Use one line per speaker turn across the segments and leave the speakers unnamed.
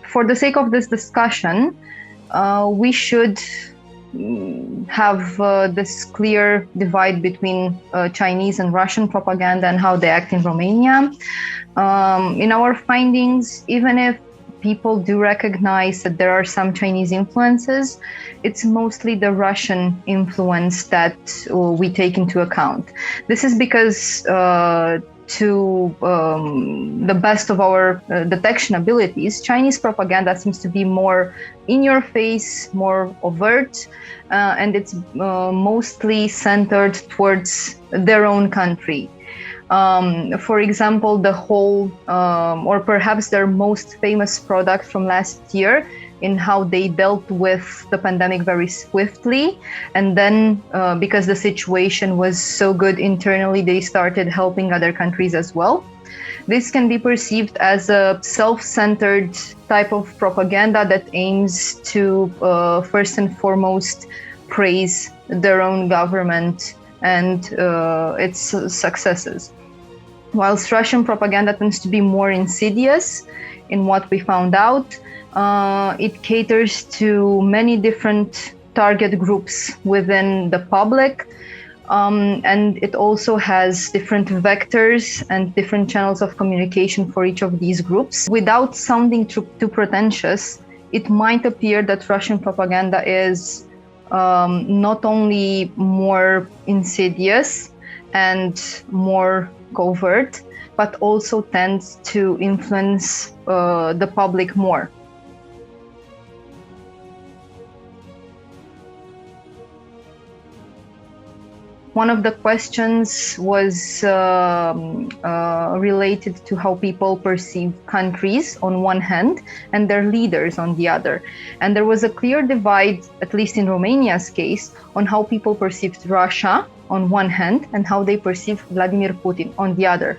For the sake of this discussion, we should have this clear divide between Chinese and Russian propaganda and how they act in Romania. In our findings, even if people do recognize that there are some Chinese influences, it's mostly the Russian influence that we take into account. This is because to the best of our detection abilities, Chinese propaganda seems to be more in your face, more overt, and it's mostly centered towards their own country. For example, the whole, or perhaps their most famous product from last year, in how they dealt with the pandemic very swiftly. And then because the situation was so good internally, they started helping other countries as well. This can be perceived as a self-centered type of propaganda that aims to first and foremost praise their own government and its successes. Whilst Russian propaganda tends to be more insidious in what we found out, it caters to many different target groups within the public, and it also has different vectors and different channels of communication for each of these groups. Without sounding too pretentious, it might appear that Russian propaganda is not only more insidious and more covert, but also tends to influence the public more. One of the questions was related to how people perceive countries on one hand and their leaders on the other. And there was a clear divide, at least in Romania's case, on how people perceived Russia on one hand and how they perceive Vladimir Putin on the other.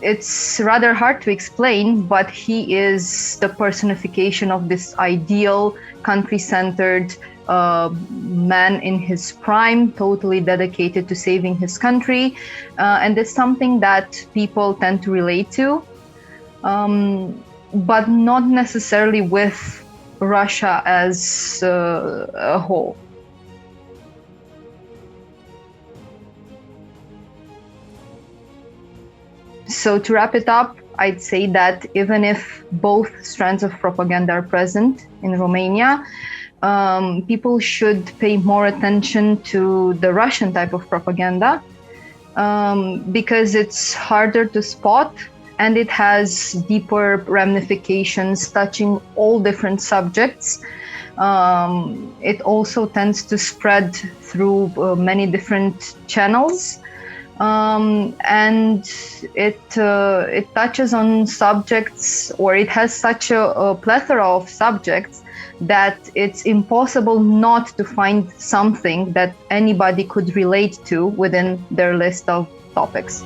It's rather hard to explain, but he is the personification of this ideal country-centered man in his prime, totally dedicated to saving his country, and it's something that people tend to relate to, but not necessarily with Russia as a whole. So to wrap it up, I'd say that even if both strands of propaganda are present in Romania, people should pay more attention to the Russian type of propaganda because it's harder to spot and it has deeper ramifications touching all different subjects. It also tends to spread through many different channels. And it touches on subjects, or it has such a plethora of subjects that it's impossible not to find something that anybody could relate to within their list of topics.